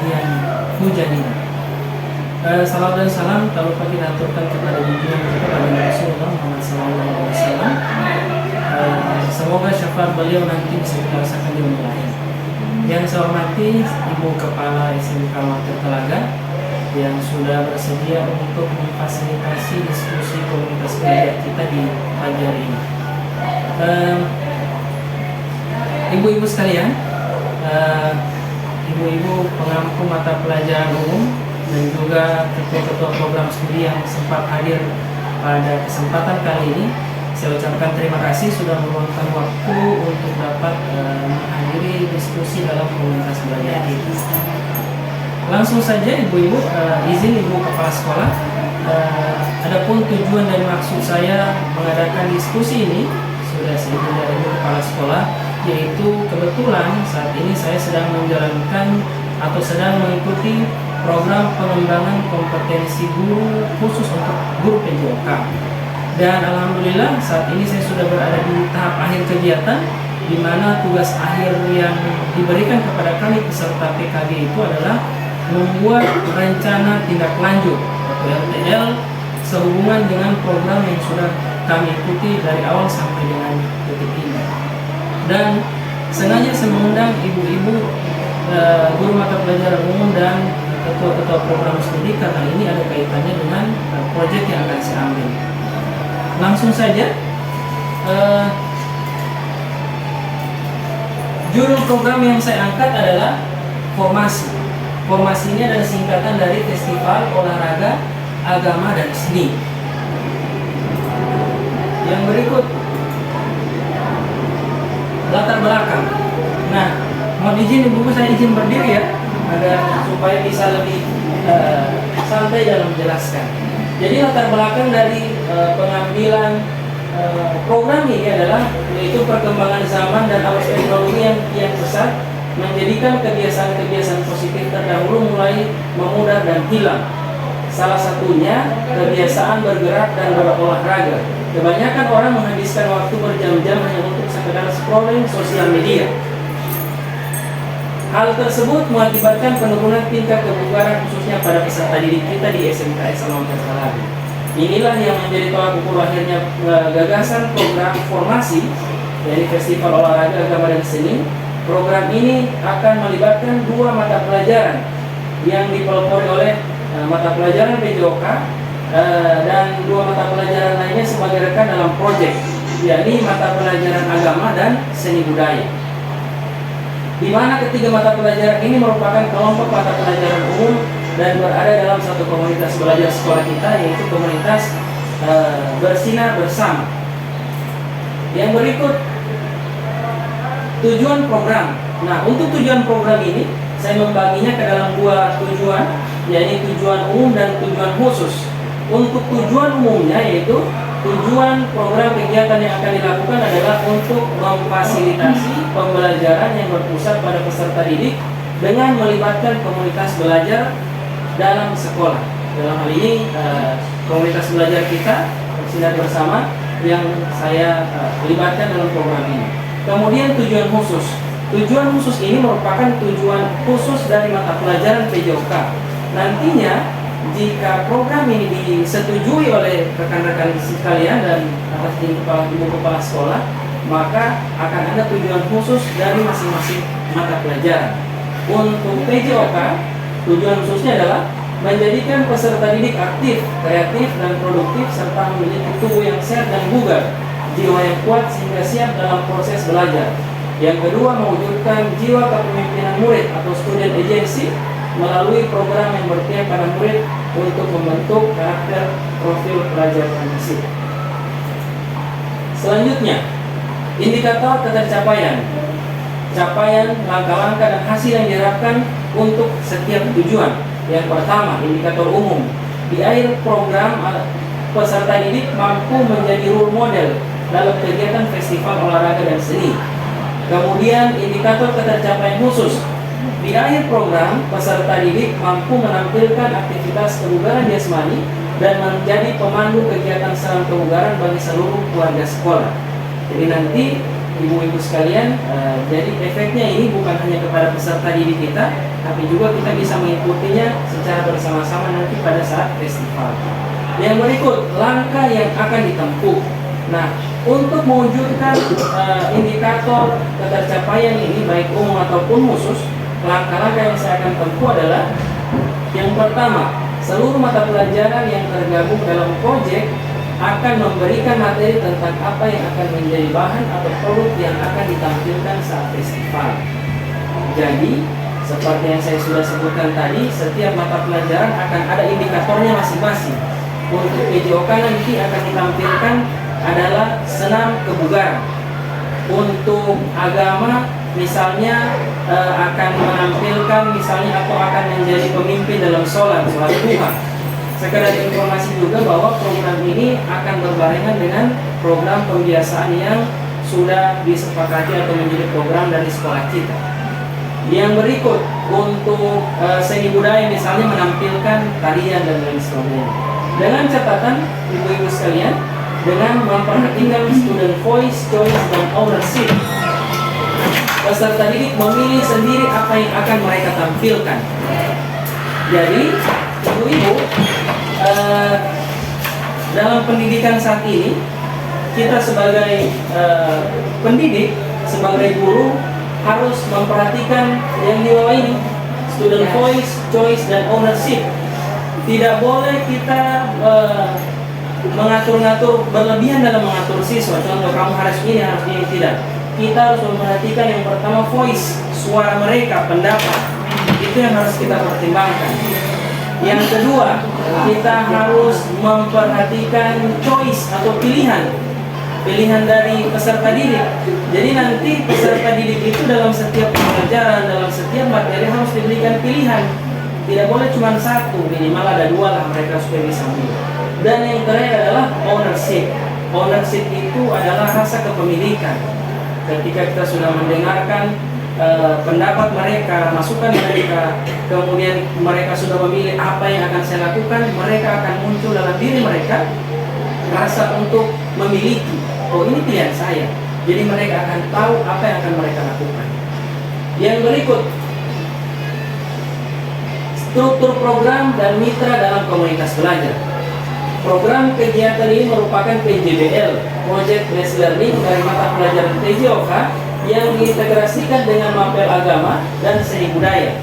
bagian hujan ini. Salam dan salam tak lupa kita aturkan kepada junjungan kita Nabi Rasulullah Muhammad SAW. Semoga syafaat beliau nanti bisa kita rasakan di dunia akhirat. Yang saya hormati Ibu Kepala SMK Mater Telaga yang sudah bersedia untuk memfasilitasi diskusi komunitas belajar kita di pagi hari ini. Ibu-ibu sekalian, ibu-ibu pengampu mata pelajaran umum dan juga ketua-ketua program studi yang sempat hadir pada kesempatan kali ini, saya ucapkan terima kasih sudah meluangkan waktu untuk dapat menghadiri diskusi dalam komunitas belajar ini. Langsung saja ibu-ibu, izin Ibu Kepala Sekolah, adapun tujuan dan maksud saya mengadakan diskusi ini sudah seizin dari Ibu Kepala Sekolah, yaitu kebetulan saat ini saya sedang menjalankan atau sedang mengikuti program pengembangan kompetensi guru khusus untuk guru PJOK. Dan alhamdulillah saat ini saya sudah berada di tahap akhir kegiatan, di mana tugas akhir yang diberikan kepada kami peserta PKG itu adalah membuat rencana tindak lanjut atau RTL sehubungan dengan program yang sudah kami ikuti dari awal sampai dengan detik ini. Dan sengaja saya mengundang ibu-ibu guru mata pelajaran umum dan ketua-ketua program studi karena ini ada kaitannya dengan proyek yang akan saya ambil. Langsung saja, judul program yang saya angkat adalah formasi. Formasi ini adalah singkatan dari Festival Olahraga, Agama, dan Seni. Yang berikut, latar belakang. Nah, mohon izin ibu, saya izin berdiri ya, agar supaya bisa lebih santai dalam menjelaskan. Jadi latar belakang dari pengambilan program ini adalah yaitu perkembangan zaman dan arus teknologi yang kian pesat menjadikan kebiasaan-kebiasaan positif terdahulu mulai memudar dan hilang. Salah satunya kebiasaan bergerak dan berolahraga. Kebanyakan orang menghabiskan waktu berjam-jam hanya untuk sekedar scrolling sosial media. Hal tersebut mengakibatkan penurunan tingkat kebugaran khususnya pada peserta didik kita di SMK Mater Telaga. Inilah yang menjadi tolak ukur akhirnya gagasan program formasi dari Festival Olahraga, Agama, dan Seni. Program ini akan melibatkan dua mata pelajaran yang dipelopori oleh mata pelajaran PJOK dan dua mata pelajaran lainnya sebagai rekan dalam proyek, yakni mata pelajaran agama dan seni budaya. Di mana ketiga mata pelajaran ini merupakan kelompok mata pelajaran umum dan berada dalam satu komunitas belajar sekolah kita, yaitu komunitas Bersinar Bersama. Yang berikut, tujuan program. Nah, untuk tujuan program ini saya membaginya ke dalam dua tujuan, yaitu tujuan umum dan tujuan khusus. Untuk tujuan umumnya yaitu tujuan program kegiatan yang akan dilakukan adalah untuk memfasilitasi pembelajaran yang berpusat pada peserta didik dengan melibatkan komunitas belajar dalam sekolah. Dalam hal ini komunitas belajar kita Bersinar Bersama yang saya libatkan dalam program ini. Kemudian tujuan khusus. Tujuan khusus ini merupakan tujuan khusus dari mata pelajaran PJOK. Nantinya jika program ini disetujui oleh rekan-rekan sekalian dan atas izin Ibu Kepala Sekolah, maka akan ada tujuan khusus dari masing-masing mata pelajaran. Untuk PJOK, tujuan khususnya adalah menjadikan peserta didik aktif, kreatif, dan produktif serta memiliki tubuh yang sehat dan bugar, jiwa yang kuat sehingga siap dalam proses belajar. Yang kedua, mewujudkan jiwa kepemimpinan murid atau student agency melalui program yang berpihak pada murid untuk membentuk karakter profil pelajar tersebut. Selanjutnya, indikator ketercapaian. Capaian, langkah-langkah, dan hasil yang diharapkan untuk setiap tujuan. Yang pertama, indikator umum. Di akhir program, peserta didik mampu menjadi role model dalam kegiatan festival olahraga dan seni. Kemudian, indikator ketercapaian khusus. Di akhir program, peserta didik mampu menampilkan aktivitas kebugaran jasmani dan menjadi pemandu kegiatan salam kebugaran bagi seluruh keluarga sekolah. Jadi nanti ibu-ibu sekalian, jadi efeknya ini bukan hanya kepada peserta didik kita, tapi juga kita bisa mengikutinya secara bersama-sama nanti pada saat festival. Yang berikut, langkah yang akan ditempuh. Nah, untuk mewujudkan indikator ketercapaian ini baik umum ataupun khusus, langkah-langkah yang saya akan tempuh adalah yang pertama, seluruh mata pelajaran yang tergabung dalam proyek akan memberikan materi tentang apa yang akan menjadi bahan atau produk yang akan ditampilkan saat festival. Jadi, seperti yang saya sudah sebutkan tadi, setiap mata pelajaran akan ada indikatornya masing-masing. Untuk PJOK nanti akan ditampilkan adalah senam kebugaran. Untuk agama misalnya akan menampilkan misalnya atau akan menjadi pemimpin dalam sholat duha. Sekedar informasi juga bahwa program ini akan berbarengan dengan program pembiasaan yang sudah disepakati atau menjadi program dari sekolah kita. Yang berikut, untuk seni budaya misalnya menampilkan tarian dan lain sebagainya. Dengan catatan ibu-ibu sekalian, dengan memperhatikan student voice, choice, dan ownership, peserta didik memilih sendiri apa yang akan mereka tampilkan. Jadi, ibu-ibu, dalam pendidikan saat ini, kita sebagai pendidik, sebagai guru, harus memperhatikan yang di bawah ini, student voice, choice, dan ownership. Tidak boleh kita mengatur-ngatur berlebihan dalam mengatur siswa. Contoh, kamu harus ini, tidak. Kita harus memperhatikan yang pertama voice, suara mereka, pendapat. Itu yang harus kita pertimbangkan. Yang kedua, kita harus memperhatikan choice atau pilihan dari peserta didik. Jadi nanti peserta didik itu dalam setiap pelajaran, dalam setiap materi harus diberikan pilihan. Tidak boleh cuma satu, minimal ada dua lah mereka supaya bisa memilih. Dan yang terakhir adalah ownership. Ownership itu adalah rasa kepemilikan. Ketika kita sudah mendengarkan pendapat mereka, masukan mereka, kemudian mereka sudah memilih apa yang akan saya lakukan, mereka akan muncul dalam diri mereka rasa untuk memiliki, oh ini pilihan saya. Jadi mereka akan tahu apa yang akan mereka lakukan. Yang berikut, struktur program dan mitra dalam komunitas belajar. Program kegiatan ini merupakan PJBL, Project Based Learning, dari mata pelajaran PJOK yang diintegrasikan dengan mapel agama dan seni budaya.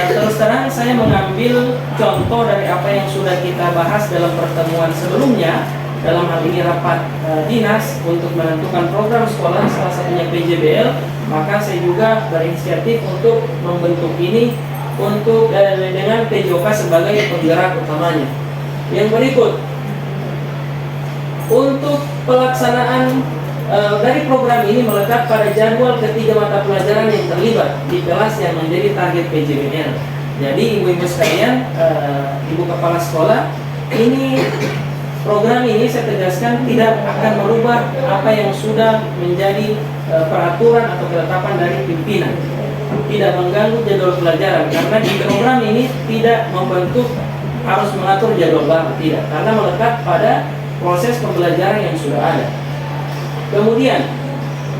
Terus terang saya mengambil contoh dari apa yang sudah kita bahas dalam pertemuan sebelumnya, dalam hal ini rapat dinas untuk menentukan program sekolah, salah satunya PJBL. Maka saya juga berinisiatif untuk membentuk ini untuk dengan PJOK sebagai penggerak utamanya. Yang berikut, untuk pelaksanaan dari program ini melekat pada jadwal ketiga mata pelajaran yang terlibat di kelas yang menjadi target PJBL. Jadi ibu-ibu sekalian, ibu kepala sekolah, ini program ini saya tegaskan tidak akan merubah apa yang sudah menjadi peraturan atau ketetapan dari pimpinan. Tidak mengganggu jadwal pelajaran, karena di program ini tidak membentuk harus mengatur jadwal baru, tidak, karena melekat pada proses pembelajaran yang sudah ada. Kemudian,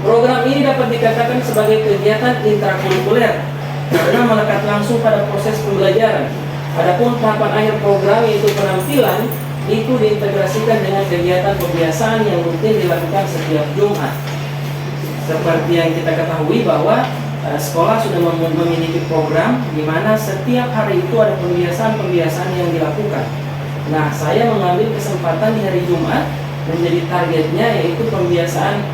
program ini dapat dikatakan sebagai kegiatan intrakurikuler karena melekat langsung pada proses pembelajaran. Adapun tahapan akhir program, yaitu penampilan, itu diintegrasikan dengan kegiatan pembiasaan yang rutin dilakukan setiap Jumat. Seperti yang kita ketahui bahwa sekolah sudah memiliki program di mana setiap hari itu ada pembiasaan-pembiasaan yang dilakukan. Nah, saya mengambil kesempatan di hari Jumat menjadi targetnya, yaitu pembiasaan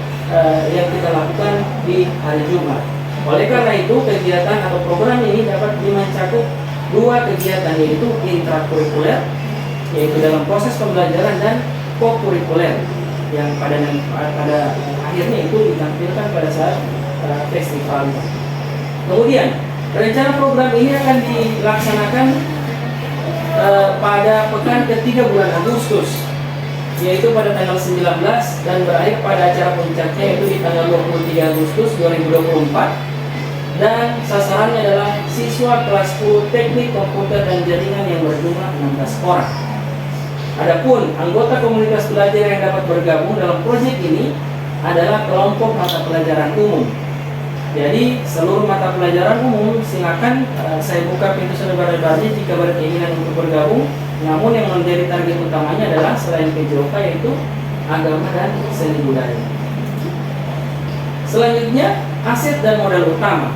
yang kita lakukan di hari Jumat. Oleh karena itu, kegiatan atau program ini dapat mencakup dua kegiatan, yaitu intrakurikuler, yaitu dalam proses pembelajaran, dan kokurikuler yang pada akhirnya itu ditampilkan pada saat festival. Kemudian, rencana program ini akan dilaksanakan pada pekan ketiga bulan Agustus, yaitu pada tanggal 19 dan berakhir pada acara puncaknya yaitu di tanggal 23 Agustus 2024, dan sasarannya adalah siswa kelas 10 teknik komputer dan jaringan yang berjumlah 16 orang. Adapun anggota komunitas belajar yang dapat bergabung dalam proyek ini adalah kelompok mata pelajaran umum. Jadi seluruh mata pelajaran umum silakan saya buka pintu selebar-lebarnya jika berkeinginan untuk bergabung. Namun yang menjadi target utamanya adalah selain PJOK yaitu agama dan seni budaya. Selanjutnya aset dan modal utama.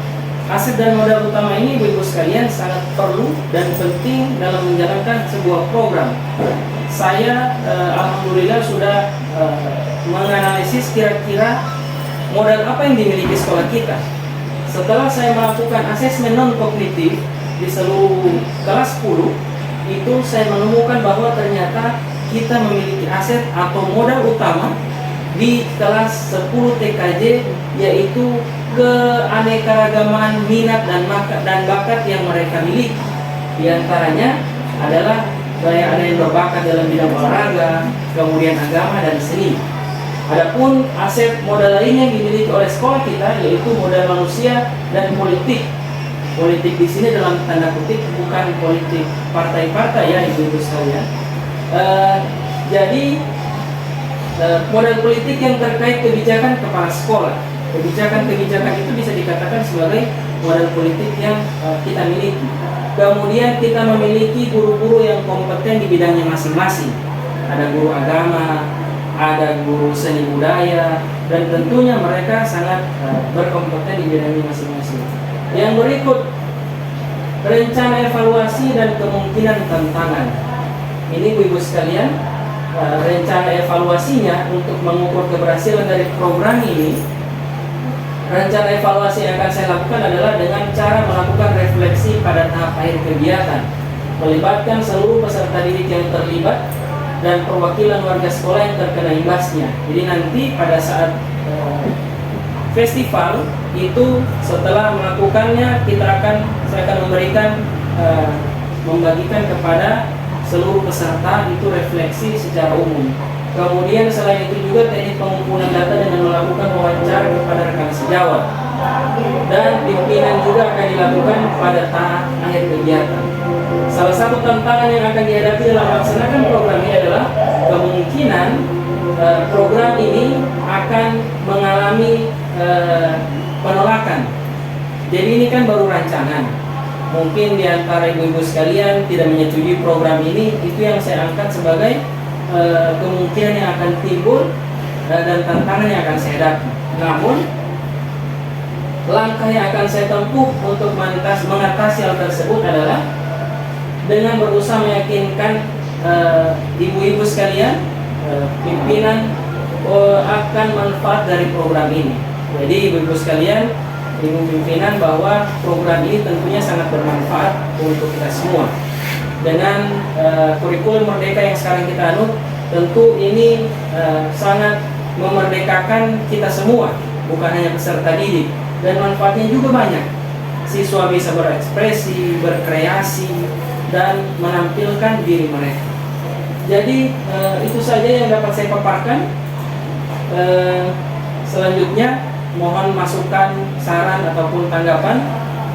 Aset dan modal utama ini Ibu-Ibu sekalian sangat perlu dan penting dalam menjalankan sebuah program. Saya alhamdulillah sudah menganalisis kira-kira modal apa yang dimiliki sekolah kita. Setelah saya melakukan asesmen non-kognitif di seluruh kelas 10, itu saya menemukan bahwa ternyata kita memiliki aset atau modal utama di kelas 10 TKJ, yaitu keanekaragaman minat dan bakat yang mereka miliki. Di antaranya adalah ada yang berbakat dalam bidang olahraga, kemudian agama dan seni. Adapun aset modal lainnya yang dimiliki oleh sekolah kita yaitu modal manusia dan politik. Politik di sini dalam tanda kutip bukan politik partai-partai ya Ibu-Ibu sekalian. Jadi modal politik yang terkait kebijakan kepala sekolah. Kebijakan-kebijakan itu bisa dikatakan sebagai modal politik yang kita miliki. Kemudian kita memiliki guru-guru yang kompeten di bidangnya masing-masing. Ada guru agama, ada guru seni budaya, dan tentunya mereka sangat berkompeten di bidangnya masing-masing. Yang berikut, rencana evaluasi dan kemungkinan tantangan. Ini Ibu-Ibu sekalian, rencana evaluasinya untuk mengukur keberhasilan dari program ini. Rencana evaluasi yang akan saya lakukan adalah dengan cara melakukan refleksi pada tahap akhir kegiatan, melibatkan seluruh peserta didik yang terlibat dan perwakilan warga sekolah yang terkena imbasnya. Jadi nanti pada saat festival itu setelah melakukannya saya akan memberikan membagikan kepada seluruh peserta itu refleksi secara umum. Kemudian selain itu juga teknik pengumpulan data dengan melakukan wawancara kepada rekan sejawat, dan pimpinan juga akan dilakukan pada tahap akhir kegiatan. Salah satu tantangan yang akan dihadapi dalam melaksanakan program ini adalah kemungkinan program ini akan mengalami penolakan. Jadi ini kan baru rancangan. Mungkin di antara ibu-ibu sekalian tidak menyetujui program ini, itu yang saya angkat sebagai kemungkinan yang akan timbul dan tantangan yang akan saya hadapi. Namun langkah yang akan saya tempuh untuk mengatasi hal tersebut adalah dengan berusaha meyakinkan ibu-ibu sekalian, pimpinan akan manfaat dari program ini. Jadi ibu-ibu sekalian, ibu pimpinan, bahwa program ini tentunya sangat bermanfaat untuk kita semua. Dengan kurikulum merdeka yang sekarang kita anut, tentu ini sangat memerdekakan kita semua, bukan hanya peserta didik, dan manfaatnya juga banyak. Siswa bisa berekspresi, berkreasi, dan menampilkan diri mereka. Jadi itu saja yang dapat saya paparkan. Selanjutnya mohon masukan, saran ataupun tanggapan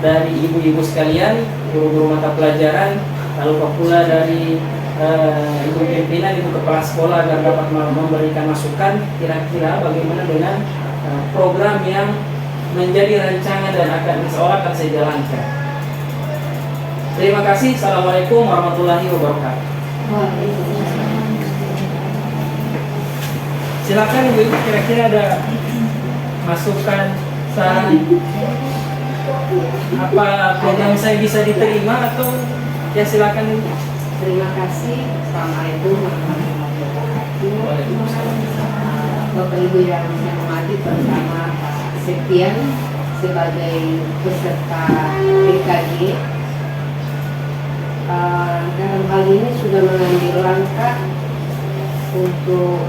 dari ibu-ibu sekalian, guru-guru mata pelajaran, lalu pula dari ibu pimpinan, ibu kepala sekolah, agar dapat memberikan masukan kira-kira bagaimana dengan program yang menjadi rancangan dan insya Allah akan saya jalankan. Terima kasih. Assalamualaikum warahmatullahi wabarakatuh. Silakan ibu-ibu, kira-kira ada masukan, saran, apa program saya bisa diterima atau ya silakan. Terima kasih. Assalamualaikum warahmatullahi wabarakatuh. Bapak Ibu yang saya hormati, bersama Pak Septian sebagai peserta PKG, dalam hal ini sudah mengambil langkah untuk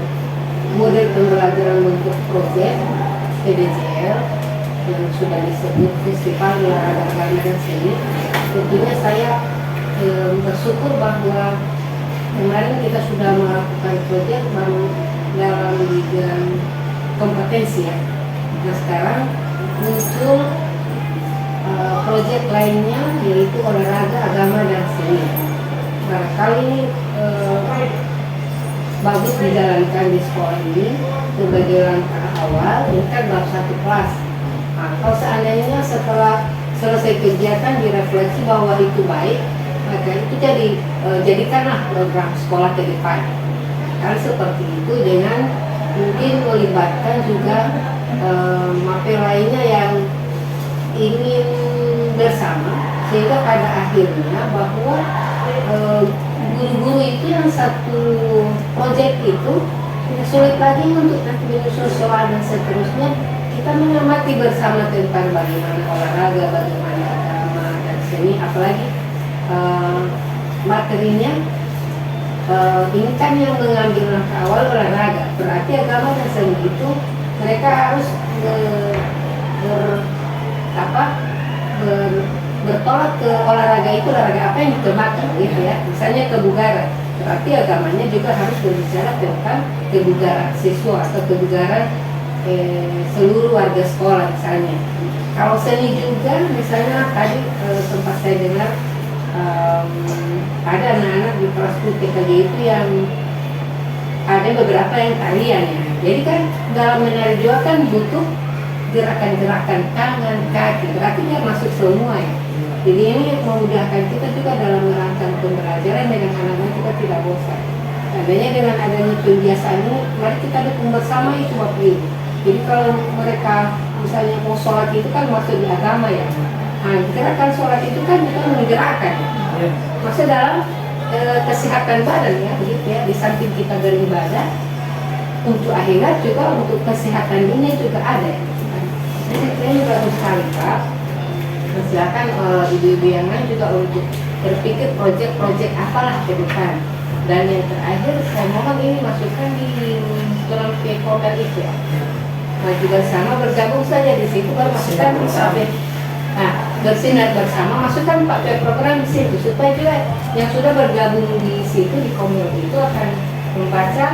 model pembelajaran bentuk proyek PDJL yang sudah disebut Festival Olahraga Agama dan Seni. Tentunya saya bersyukur bahwa kemarin kita sudah melakukan proyek baru dalam bidang kompetensi ya. Nah sekarang muncul proyek lainnya, yaitu olahraga, agama dan seni. Barangkali bagus dijalankan di sekolah ini sebagai langkah awal. Ini kan baru 1 kelas. Nah, kalau seandainya setelah selesai kegiatan direfleksi bahwa itu baik, maka itu jadikanlah program sekolah ke depan. Kan seperti itu, dengan mungkin melibatkan juga mapel lainnya yang ingin bersama, sehingga pada akhirnya bahwa guru-guru itu yang satu proyek itu sulit lagi untuk nanti menyusun soal dan seterusnya. Kita mengamati bersama tentang bagaimana olahraga, bagaimana agama dan seni, apalagi materinya ini kan yang mengambil langkah awal olahraga, berarti agama dan seni itu mereka harus bertolak ke olahraga itu, olahraga apa yang dikembangkan gitu ya, misalnya kebugaran, berarti agamanya juga harus berbicara tentang kebugaran siswa atau kebugaran seluruh warga sekolah misalnya. Kalau seni juga misalnya tadi sempat saya dengar ada anak-anak di kelas TKJ itu yang ada beberapa yang tarian ya. Jadi kan dalam menari juga kan butuh gerakan-gerakan tangan, kaki, berarti dia masuk semua ya. Jadi ini memudahkan kita juga dalam merancang pembelajaran dengan anak-anak kita tidak bosan. Adanya dengan adanya kebiasaan ini, mari kita dukung bersama itu Bapak Ibu. Jadi kalau mereka misalnya mau sholat itu kan masuk di agama ya. Nah, gerakan sholat itu kan juga menggerakkan. Maksud dalam kesehatan badan ya, begitu ya. Di samping kita beribadah untuk akhirat juga untuk kesehatan dunia juga ada. Jadi saya bagus sekali Pak. Silakan ibu-ibu yang lain juga untuk berpikir proyek-proyek apalah ke depan. Dan yang terakhir saya mohon ini masukkan di dalam PKOMEL itu ya. Nah juga sama bergabung saja di situ, baru masukkan sampai bersinar bersama, masukkan Pak program di situ supaya juga yang sudah bergabung di situ di Komel itu akan membaca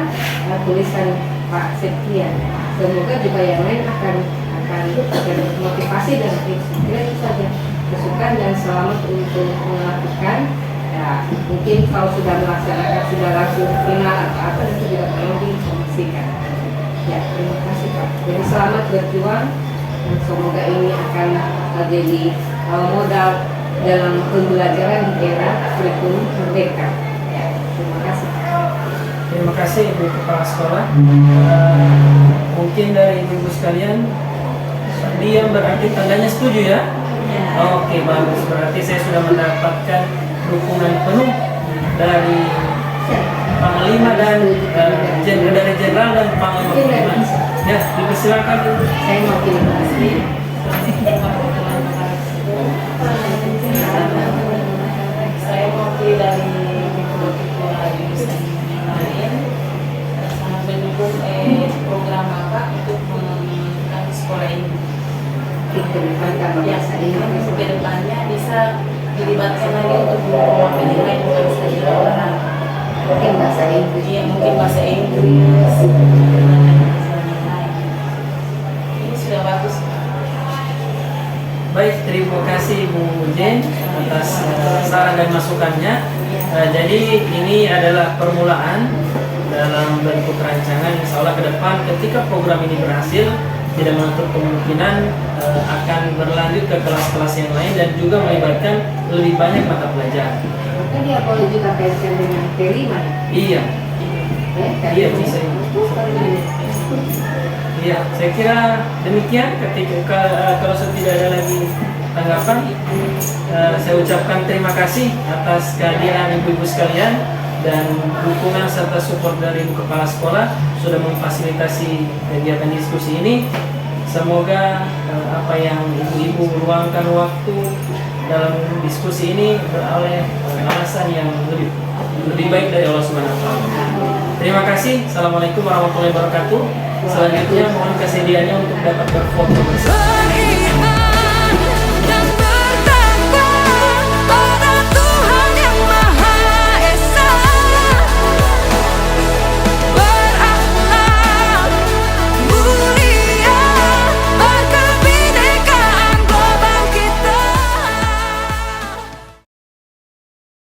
tulisan Pak Septian. Semoga juga yang lain akan motivasi dan inspirasi itu saja. Masukan dan selamat untuk melakukan. Ya, mungkin kalau sudah melaksanakan sudah langsung final atau apa itu juga perlu diinformasikan. Ya, terima kasih Pak. Jadi selamat berjuang dan semoga ini akan menjadi modal dalam pembelajaran di era kurikulum merdeka. Ya, terima kasih. Terima kasih Ibu Kepala Sekolah. Mungkin dari ibu sekalian, diam berarti tandanya setuju ya? Oke, bagus. Berarti saya sudah mendapatkan dukungan penuh dari Panglima dan dari Jenderal dan Panglima. Ya, dipersilakan. Saya mau terima kasih. Saya mewakili dari lain sangat mendukung program Bapak untuk mengembangkan sekolah ini. Ke depannya bisa dilibatkan lagi untuk mewakili yang lain, bukan saja orang. Mungkin bahasa Inggris. Iya, mungkin bahasa Inggris. Ini sudah bagus. Baik, terima kasih Bu Jen atas saran dan masukannya. Jadi ini adalah permulaan dalam bentuk rancangan. Insya Allah ke depan ketika program ini berhasil, tidak menutup kemungkinan akan berlanjut ke kelas-kelas yang lain dan juga melibatkan lebih banyak mata pelajaran. Maka dia boleh juga kaitkan dengan kelima. Iya, iya bisa. Iya, saya kira demikian. Ketika kalau tidak ada lagi tanggapan, saya ucapkan terima kasih atas kehadiran ibu-ibu sekalian dan dukungan serta support dari Ibu Kepala Sekolah sudah memfasilitasi kegiatan diskusi ini. Semoga apa yang ibu-ibu luangkan waktu dalam diskusi ini beroleh alasan yang lebih baik dari Allah Subhanahu wa taala. Terima kasih. Assalamualaikum warahmatullahi wabarakatuh. Selanjutnya mohon kesediaannya untuk dapat berfoto bersama.